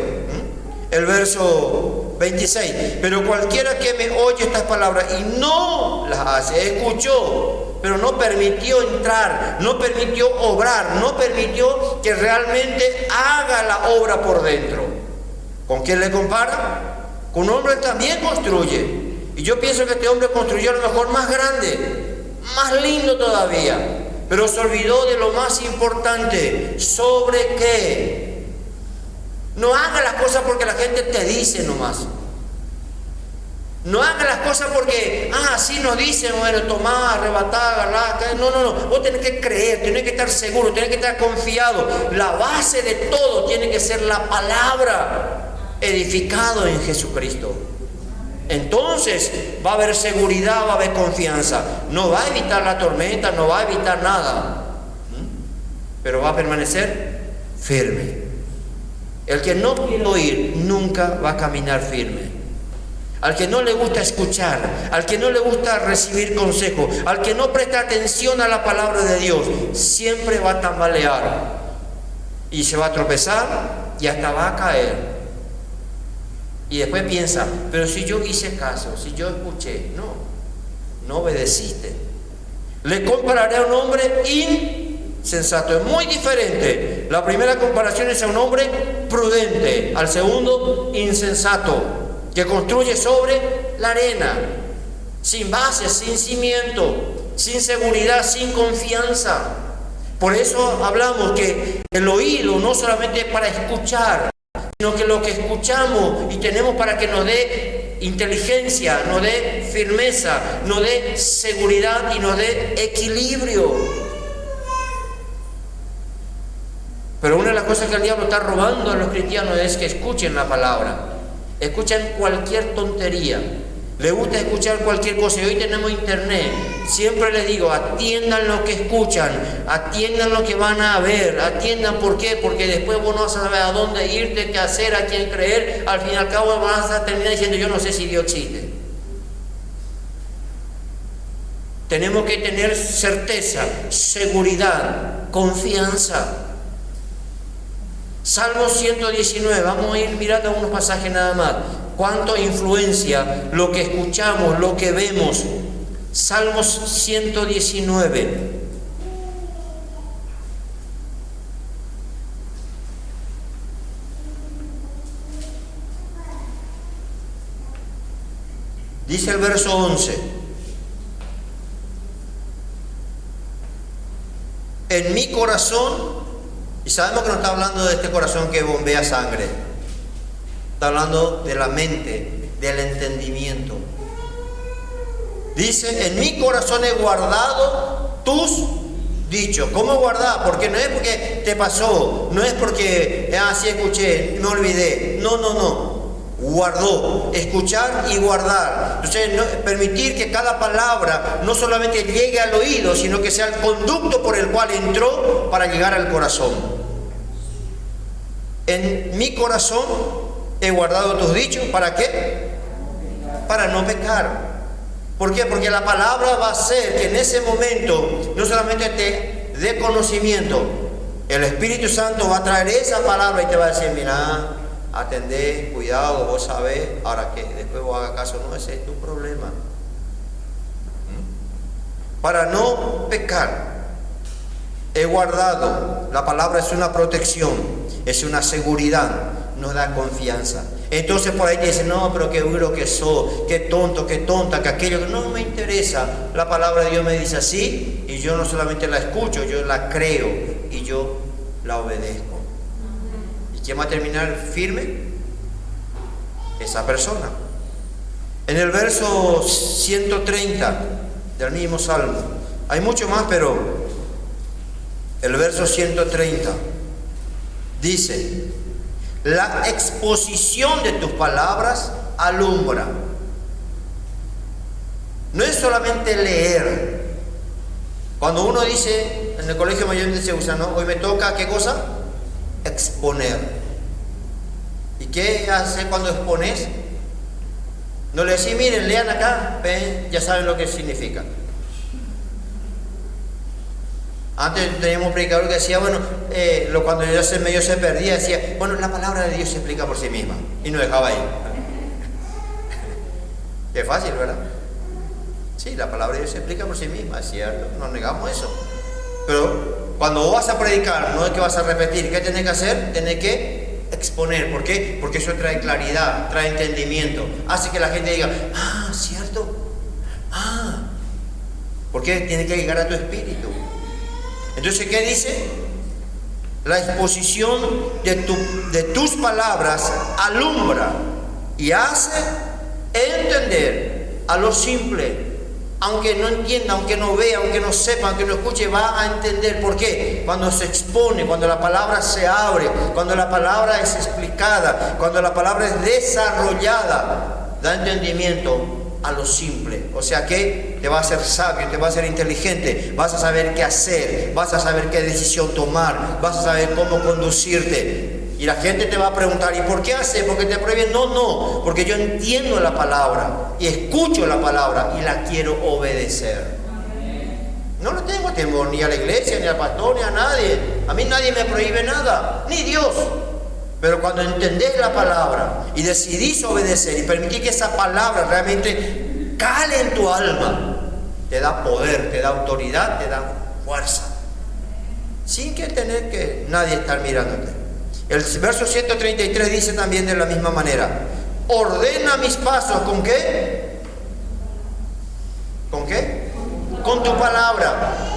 el verso 26, pero cualquiera que me oye estas palabras y no las hace, escuchó, pero no permitió entrar, no permitió obrar, no permitió que realmente haga la obra por dentro. ¿Con quién le compara? Con un hombre que también construye. Y yo pienso que este hombre construyó a lo mejor más grande, más lindo todavía, pero se olvidó de lo más importante. ¿Sobre qué? No hagas las cosas porque la gente te dice nomás. No hagas las cosas porque, así nos dicen, bueno, tomar, arrebatar, agarrar. No. Vos tenés que creer, tenés que estar seguro, tenés que estar confiado. La base de todo tiene que ser la palabra. edificado en Jesucristo. Entonces va a haber seguridad, va a haber confianza. No va a evitar la tormenta, no va a evitar nada, pero va a permanecer firme. El que no quiere oír nunca va a caminar firme. Al que no le gusta escuchar, al que no le gusta recibir consejo, al que no presta atención a la palabra de Dios, siempre va a tambalear y se va a tropezar y hasta va a caer. Y después piensa, pero si yo hice caso, si yo escuché, no obedeciste. Le compararé a un hombre insensato. Es muy diferente. La primera comparación es a un hombre prudente, al segundo insensato, que construye sobre la arena, sin base, sin cimiento, sin seguridad, sin confianza. Por eso hablamos que el oído no solamente es para escuchar, sino que lo que escuchamos y tenemos para que nos dé inteligencia, nos dé firmeza, nos dé seguridad y nos dé equilibrio. Pero una de las cosas que el diablo está robando a los cristianos es que escuchen la palabra. Escuchan cualquier tontería, les gusta escuchar cualquier cosa. Y hoy tenemos internet. Siempre les digo, atiendan lo que escuchan, atiendan lo que van a ver, atiendan. ¿Por qué? Porque después vos no vas a saber a dónde irte, qué hacer, a quién creer. Al fin y al cabo vas a terminar diciendo, yo no sé si Dios existe. Tenemos que tener certeza, seguridad, confianza. Salmo 119, vamos a ir mirando algunos pasajes nada más. Cuánto influencia lo que escuchamos, lo que vemos. Salmos 119. Dice el verso 11. En mi corazón. Y sabemos que no está hablando de este corazón que bombea sangre. Está hablando de la mente, del entendimiento. Dice, en mi corazón he guardado tus dichos. ¿Cómo guardar? Porque no es porque te pasó, no es porque así escuché, me olvidé. No. Guardó, escuchar y guardar. Entonces, permitir que cada palabra no solamente llegue al oído, sino que sea el conducto por el cual entró para llegar al corazón. En mi corazón he guardado tus dichos. ¿Para qué? Para no pecar. ¿Por qué? Porque la palabra va a hacer que en ese momento no solamente te dé conocimiento, el Espíritu Santo va a traer esa palabra y te va a decir, mira, atendé, cuidado, vos sabés, ahora que después vos hagas caso, no, ese es tu problema. Para no pecar, he guardado. La palabra es una protección, es una seguridad, nos da confianza. Entonces por ahí te dicen, no, pero qué duro que sos, qué tonto, qué tonta, que aquello, no me interesa. La palabra de Dios me dice así, y yo no solamente la escucho, yo la creo y yo la obedezco. ¿Quién va a terminar firme? Esa persona. En el verso 130 del mismo Salmo, hay mucho más, pero el verso 130 dice, la exposición de tus palabras alumbra. No es solamente leer. Cuando uno dice, en el colegio mayor se usa, ¿no? Hoy me toca, ¿qué cosa? Exponer. ¿Y qué hace cuando expones? No le decís, miren, lean acá, ven, ya saben lo que significa. Antes teníamos un predicador que decía, bueno, cuando yo medio se perdía, decía, bueno, la palabra de Dios se explica por sí misma, y nos dejaba ahí. Qué fácil, ¿verdad? Sí, la palabra de Dios se explica por sí misma, es cierto, no negamos eso. Pero cuando vos vas a predicar, no es que vas a repetir. ¿Qué tenés que hacer? Tenés que exponer. ¿Por qué? Porque eso trae claridad, trae entendimiento. Hace que la gente diga, ¿cierto? Porque tiene que llegar a tu espíritu. Entonces, ¿qué dice? La exposición de tus palabras alumbra y hace entender a lo simple Aunque no entienda, aunque no vea, aunque no sepa, aunque no escuche, va a entender. ¿Por qué? Cuando se expone, cuando la palabra se abre, cuando la palabra es explicada, cuando la palabra es desarrollada, da entendimiento a lo simple. O sea que te va a hacer sabio, te va a hacer inteligente, vas a saber qué hacer, vas a saber qué decisión tomar, vas a saber cómo conducirte. Y la gente te va a preguntar, ¿y por qué hace? ¿Porque te prohíben? No, porque yo entiendo la palabra y escucho la palabra y la quiero obedecer. No le tengo temor ni a la iglesia, ni al pastor, ni a nadie. A mí nadie me prohíbe nada, ni Dios. Pero cuando entendés la palabra y decidís obedecer y permitir que esa palabra realmente cale en tu alma, te da poder, te da autoridad, te da fuerza, sin que tener que nadie estar mirándote. El verso 133 dice también de la misma manera: ordena mis pasos. ¿Con qué? ¿Con qué? Con tu palabra.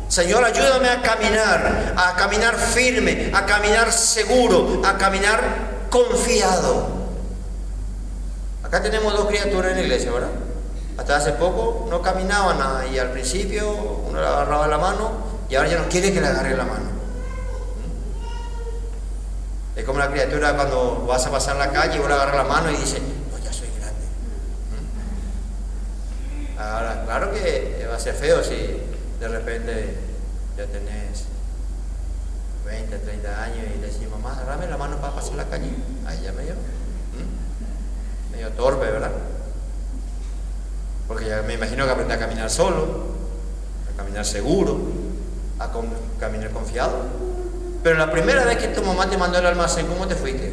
Señor, ayúdame a caminar firme, a caminar seguro, a caminar confiado. Acá tenemos dos criaturas en la iglesia, ¿verdad? Hasta hace poco no caminaban y al principio uno le agarraba la mano y ahora ya no quiere que le agarre la mano. Es como la criatura cuando vas a pasar la calle y uno le agarra la mano y dice, no, ya soy grande. Ahora, claro que va a ser feo si de repente ya tenés 20, 30 años y le decís, mamá, agarrame la mano para pasar la calle. Ahí ya medio torpe, ¿verdad? Porque ya me imagino que aprende a caminar solo, a caminar seguro, a caminar confiado. Pero la primera vez que tu mamá te mandó al almacén, ¿cómo te fuiste?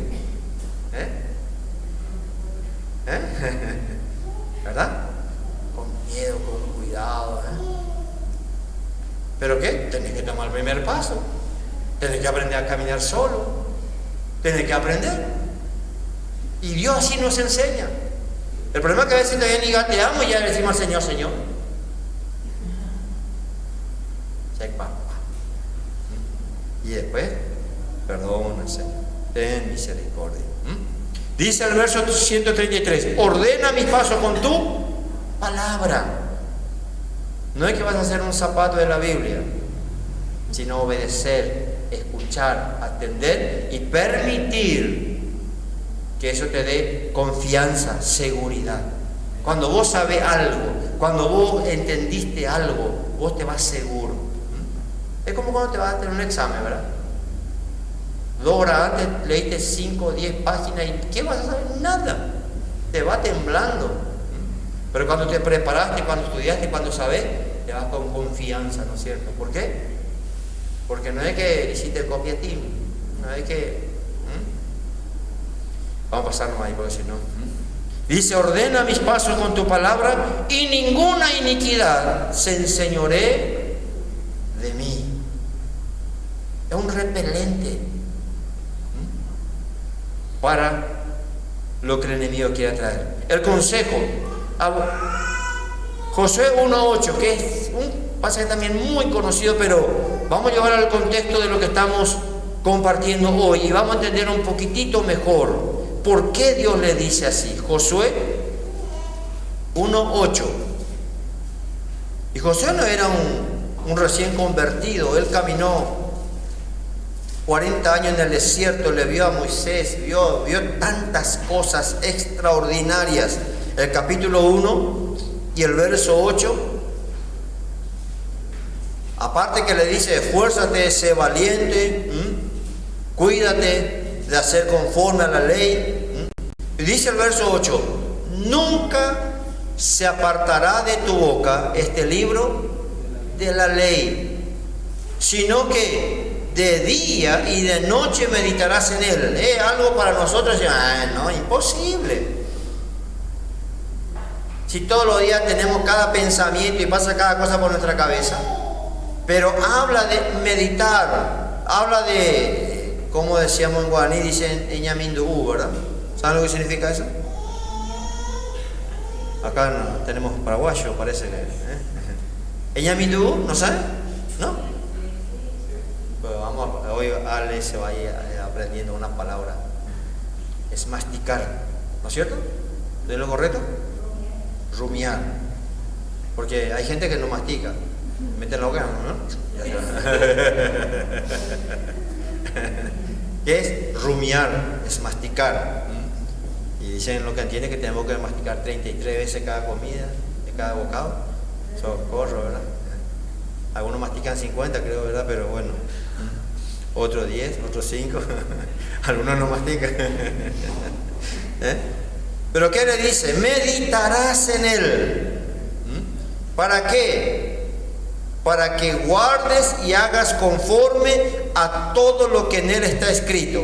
¿Verdad? Con miedo, con cuidado. ¿Pero qué? Tenés que tomar el primer paso. Tenés que aprender a caminar solo. Tenés que aprender. Y Dios así nos enseña. El problema es que a veces todavía ni gateamos y ya le decimos al Señor, Señor. Y después, perdona, Señor, ten misericordia. Dice el verso 133, ordena mis pasos con tu palabra. No es que vas a hacer un zapato de la Biblia, sino obedecer, escuchar, atender y permitir que eso te dé confianza, seguridad. Cuando vos sabés algo, cuando vos entendiste algo, vos te vas seguro. Es como cuando te vas a hacer un examen, ¿verdad? 2 horas antes leíste 5 o 10 páginas y ¿qué vas a saber? Nada. Te va temblando. Pero cuando te preparaste, cuando estudiaste, cuando sabes, te vas con confianza, ¿no es cierto? ¿Por qué? Porque no es que hiciste el copia-team, no es que... Vamos a pasarnos ahí porque si no... Dice, ordena mis pasos con tu palabra y ninguna iniquidad se enseñoree de mí. Es un repelente para lo que el enemigo quiere traer. El consejo, Josué 1:8, que es un pasaje también muy conocido, pero vamos a llevar al contexto de lo que estamos compartiendo hoy y vamos a entender un poquitito mejor por qué Dios le dice así. Josué 1:8. Y Josué no era un recién convertido, él caminó 40 años en el desierto, le vio a Moisés, vio tantas cosas extraordinarias. El capítulo 1 y el verso 8, aparte que le dice, esfuérzate, sé valiente, cuídate de hacer conforme a la ley. Y dice el verso 8, nunca se apartará de tu boca este libro de la ley, sino que de día y de noche meditarás en él. Algo para nosotros, no, imposible. Si todos los días tenemos cada pensamiento y pasa cada cosa por nuestra cabeza. Pero habla de meditar, habla de, como decíamos en guaraní, dicen Eñamindú, ¿verdad? ¿Saben lo que significa eso? Acá no, tenemos paraguayo, parece que... Eñamindú, ¿no saben? ¿No? Hoy Ale se va a ir aprendiendo una palabra. Es masticar, ¿no es cierto? ¿De lo correcto? Rumiar. Porque hay gente que no mastica, mete la boca, ¿no? ¿Qué es rumiar? Es masticar. Y dicen lo que entiende que tenemos que masticar 33 veces cada comida, de cada bocado. Socorro, ¿verdad? Algunos mastican 50, creo, ¿verdad? Pero bueno, otros 10, otros 5, algunos no mastican. Pero ¿qué le dice? Meditarás en él. ¿Para qué? Para que guardes y hagas conforme a todo lo que en él está escrito.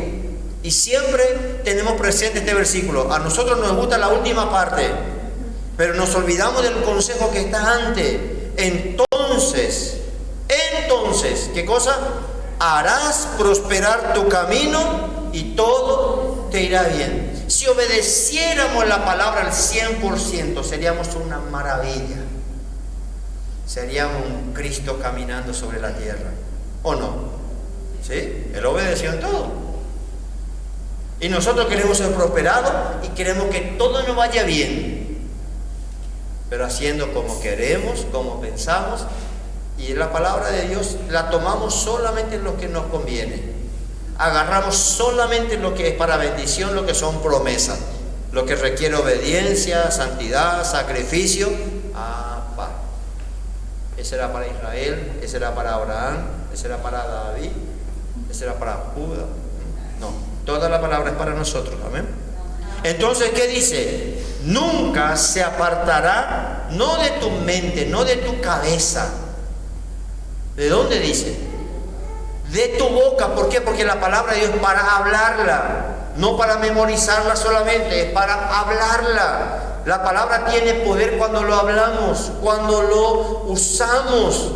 Y siempre tenemos presente este versículo. A nosotros nos gusta la última parte, pero nos olvidamos del consejo que está antes. Entonces, ¿qué cosa? Harás prosperar tu camino y todo te irá bien. Si obedeciéramos la palabra al 100%, seríamos una maravilla. Seríamos un Cristo caminando sobre la tierra, ¿o no? ¿Sí? Él obedeció en todo. Y nosotros queremos ser prosperados y queremos que todo nos vaya bien, pero haciendo como queremos, como pensamos. Y la palabra de Dios la tomamos solamente en lo que nos conviene. Agarramos solamente lo que es para bendición, lo que son promesas, lo que requiere obediencia, santidad, sacrificio. Ese era para Israel, ese era para Abraham, ese era para David, ese era para Judá. No, toda la palabra es para nosotros, amén. Entonces, ¿qué dice? Nunca se apartará, no de tu mente, no de tu cabeza. ¿De dónde dice? De tu boca. ¿Por qué? Porque la palabra de Dios es para hablarla, no para memorizarla solamente, es para hablarla. La palabra tiene poder cuando lo hablamos, cuando lo usamos.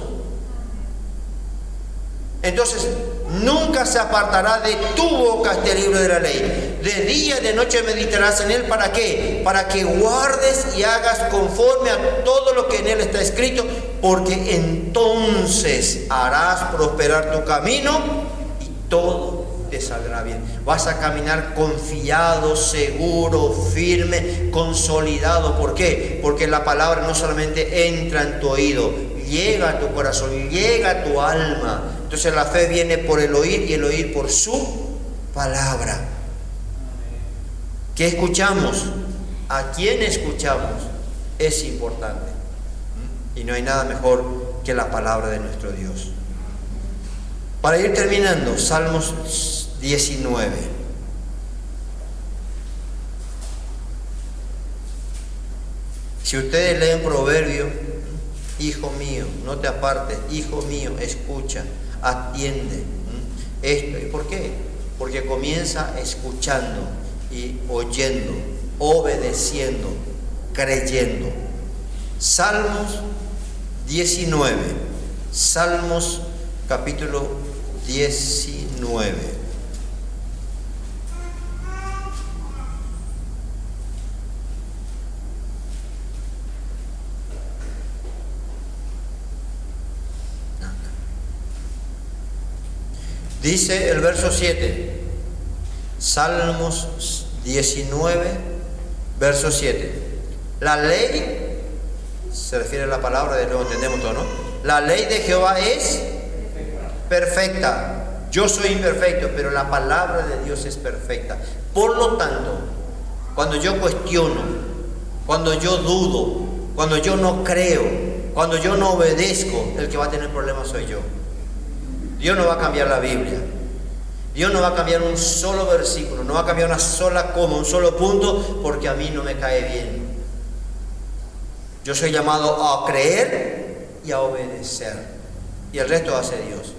Entonces, nunca se apartará de tu boca este libro de la ley. De día y de noche meditarás en él. ¿Para qué? Para que guardes y hagas conforme a todo lo que en él está escrito, porque entonces harás prosperar tu camino y todo te saldrá bien. Vas a caminar confiado, seguro, firme, consolidado. ¿Por qué? Porque la palabra no solamente entra en tu oído, llega a tu corazón, llega a tu alma. Entonces la fe viene por el oír y el oír por su palabra. ¿Qué escuchamos? ¿A quién escuchamos? Es importante. Y no hay nada mejor que la palabra de nuestro Dios. Para ir terminando, Salmos 19. Si ustedes leen Proverbios, hijo mío, no te apartes, hijo mío, escucha, atiende esto. ¿Y por qué? Porque comienza escuchando y oyendo, obedeciendo, creyendo. Salmos 19, Salmos capítulo 19. Dice el verso 7, Salmos 19, verso 7. La ley, se refiere a la palabra, de nuevo entendemos todo, ¿no? La ley de Jehová es perfecta. Yo soy imperfecto, pero la palabra de Dios es perfecta. Por lo tanto, cuando yo cuestiono, cuando yo dudo, cuando yo no creo, cuando yo no obedezco, el que va a tener problemas soy yo. Dios no va a cambiar la Biblia. Dios no va a cambiar un solo versículo, no va a cambiar una sola coma, un solo punto, porque a mí no me cae bien. Yo soy llamado a creer y a obedecer, y el resto hace Dios.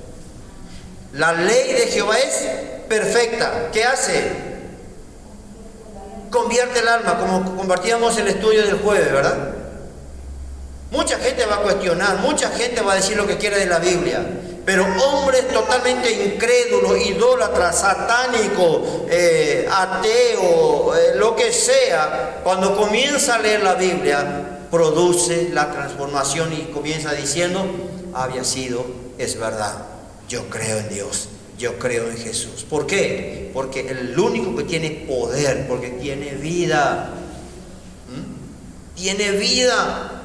La ley de Jehová es perfecta. ¿Qué hace? Convierte el alma, como compartíamos el estudio del jueves, ¿verdad? Mucha gente va a cuestionar, mucha gente va a decir lo que quiere de la Biblia, pero hombres totalmente incrédulos, idólatras, satánicos, ateos, lo que sea, cuando comienza a leer la Biblia, produce la transformación y comienza diciendo: había sido, es verdad, yo creo en Dios, yo creo en Jesús. ¿Por qué? Porque el único que tiene poder, porque tiene vida, tiene vida.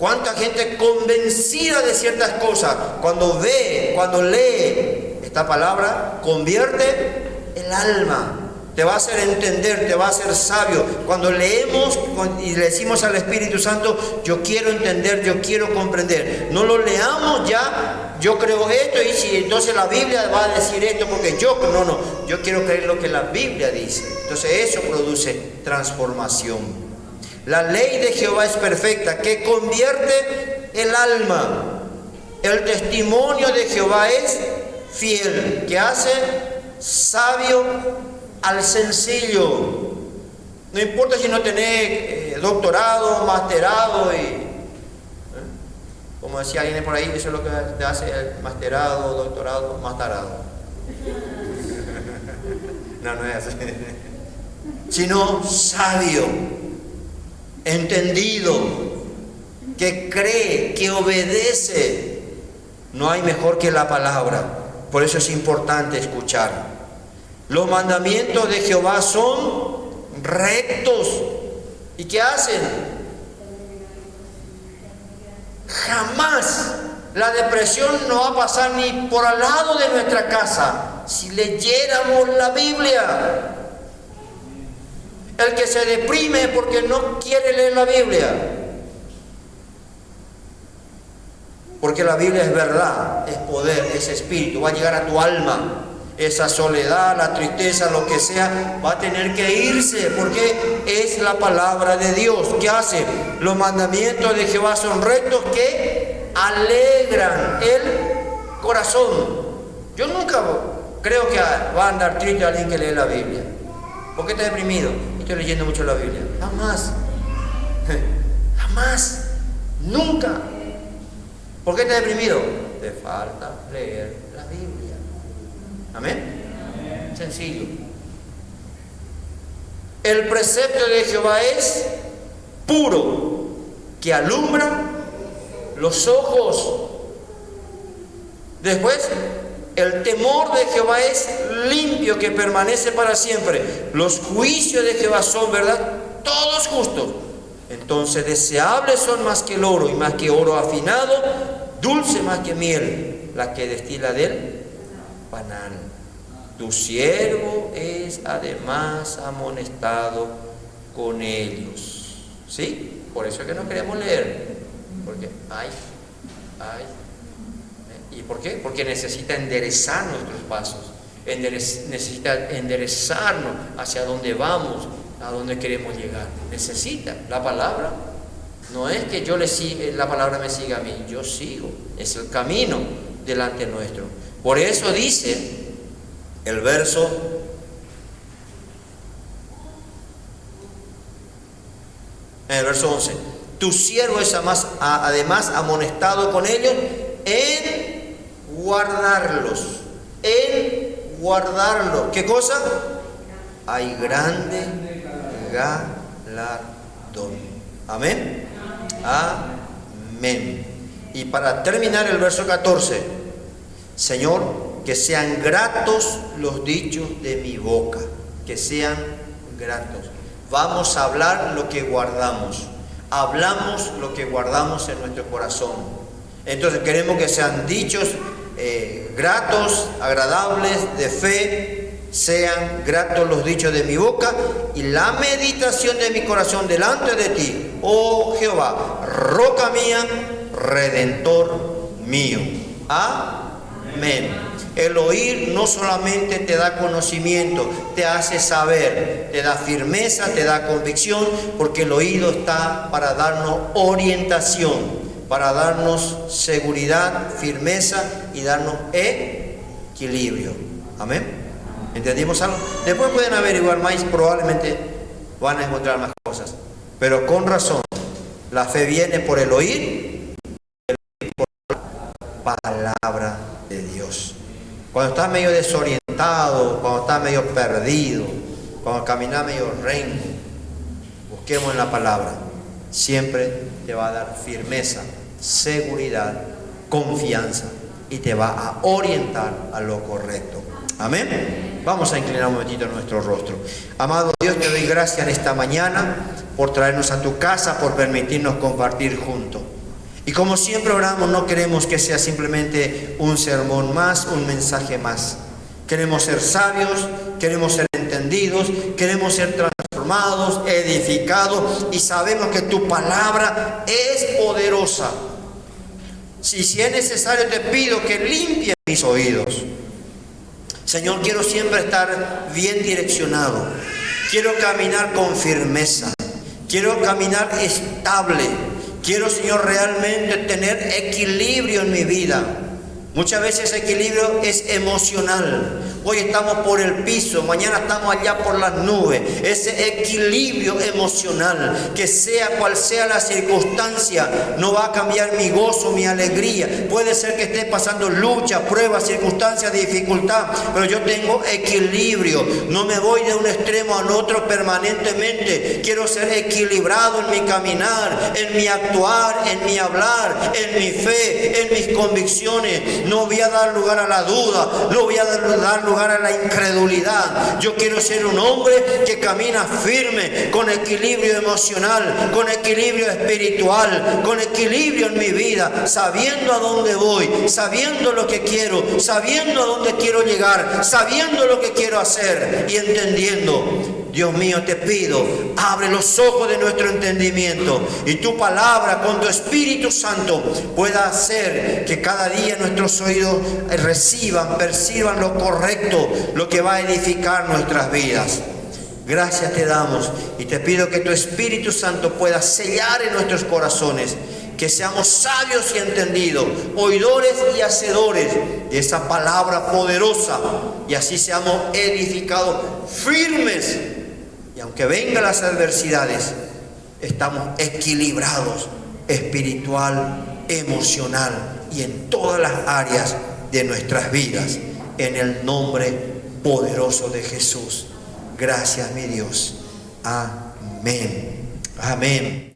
¿Cuánta gente convencida de ciertas cosas, cuando ve, cuando lee esta palabra, convierte el alma? Te va a hacer entender, te va a hacer sabio. Cuando leemos y le decimos al Espíritu Santo, yo quiero entender, yo quiero comprender. No lo leamos ya, yo creo esto y si entonces la Biblia va a decir esto porque yo quiero creer lo que la Biblia dice. Entonces eso produce transformación. La ley de Jehová es perfecta, que convierte el alma. El testimonio de Jehová es fiel, que hace sabio al sencillo. No importa si no tenés doctorado, masterado como decía alguien por ahí, eso es lo que te hace el masterado, doctorado, mastarado. No es así. Sino sabio, entendido, que cree, que obedece. No hay mejor que la palabra. Por eso es importante escuchar. Los mandamientos de Jehová son rectos. ¿Y qué hacen? Jamás la depresión no va a pasar ni por al lado de nuestra casa si leyéramos la Biblia. El que se deprime porque no quiere leer la Biblia. Porque la Biblia es verdad, es poder, es espíritu, va a llegar a tu alma. Esa soledad, la tristeza, lo que sea, va a tener que irse porque es la palabra de Dios. ¿Qué hace? Los mandamientos de Jehová son rectos que alegran el corazón. Yo nunca creo que va a andar triste alguien que lee la Biblia. ¿Por qué está deprimido? Estoy leyendo mucho la Biblia. Jamás. Jamás. Nunca. ¿Por qué está deprimido? Te falta leer la Biblia. Amén. Sencillo. El precepto de Jehová es puro, que alumbra los ojos. Después, el temor de Jehová es limpio, que permanece para siempre. Los juicios de Jehová son, ¿verdad?, todos justos. Entonces deseables son más que el oro, y más que oro afinado, dulce más que miel, la que destila del panal. Tu siervo es además amonestado con ellos. ¿Sí? Por eso es que no queremos leer. Porque, ¿y por qué? Porque necesita enderezar nuestros pasos. Necesita enderezarnos hacia dónde vamos, a dónde queremos llegar. Necesita la palabra. No es que yo le siga, la palabra me siga a mí, yo sigo. Es el camino delante nuestro. Por eso dice el verso en el verso 11: tu siervo es además amonestado con ellos en guardarlos. En guardarlos. ¿Qué cosa? Hay grande galardón. Amén. Amén. Y para terminar el verso 14: Señor, que sean gratos los dichos de mi boca. Que sean gratos. Vamos a hablar lo que guardamos. Hablamos lo que guardamos en nuestro corazón. Entonces queremos que sean dichos gratos, agradables, de fe. Sean gratos los dichos de mi boca y la meditación de mi corazón delante de ti, oh Jehová, roca mía, redentor mío. Amén. El oír no solamente te da conocimiento, te hace saber, te da firmeza, te da convicción, porque el oído está para darnos orientación, para darnos seguridad, firmeza y darnos equilibrio. Amén. ¿Entendimos algo? Después pueden averiguar más, probablemente van a encontrar más cosas. Pero con razón, la fe viene por el oír y por la palabra de Dios. Cuando estás medio desorientado, cuando estás medio perdido, cuando caminas medio rengo, busquemos en la palabra. Siempre te va a dar firmeza, seguridad, confianza y te va a orientar a lo correcto. Amén. Vamos a inclinar un momentito nuestro rostro. Amado Dios, te doy gracias en esta mañana por traernos a tu casa, por permitirnos compartir juntos. Y como siempre oramos, no queremos que sea simplemente un sermón más, un mensaje más. Queremos ser sabios, queremos ser entendidos, queremos ser transformados, edificados, y sabemos que tu palabra es poderosa. Si es necesario, te pido que limpies mis oídos. Señor, quiero siempre estar bien direccionado. Quiero caminar con firmeza. Quiero caminar estable. Quiero, Señor, realmente tener equilibrio en mi vida. Muchas veces equilibrio es emocional. Hoy estamos por el piso, mañana estamos allá por las nubes. Ese equilibrio emocional, que sea cual sea la circunstancia, no va a cambiar mi gozo, mi alegría. Puede ser que esté pasando lucha, pruebas, circunstancias de dificultad, pero yo tengo equilibrio. No me voy de un extremo al otro permanentemente. Quiero ser equilibrado en mi caminar, en mi actuar, en mi hablar, en mi fe, en mis convicciones. No voy a dar lugar a la duda, no voy a dar lugar a la incredulidad. Yo quiero ser un hombre que camina firme, con equilibrio emocional, con equilibrio espiritual, con equilibrio en mi vida, sabiendo a dónde voy, sabiendo lo que quiero, sabiendo a dónde quiero llegar, sabiendo lo que quiero hacer y entendiendo. Dios mío, te pido, abre los ojos de nuestro entendimiento y tu palabra con tu Espíritu Santo pueda hacer que cada día nuestros oídos perciban lo correcto, lo que va a edificar nuestras vidas. Gracias te damos y te pido que tu Espíritu Santo pueda sellar en nuestros corazones, que seamos sabios y entendidos, oidores y hacedores de esa palabra poderosa, y así seamos edificados, firmes. Y aunque vengan las adversidades, estamos equilibrados espiritual, emocional y en todas las áreas de nuestras vidas. En el nombre poderoso de Jesús. Gracias, mi Dios. Amén. Amén.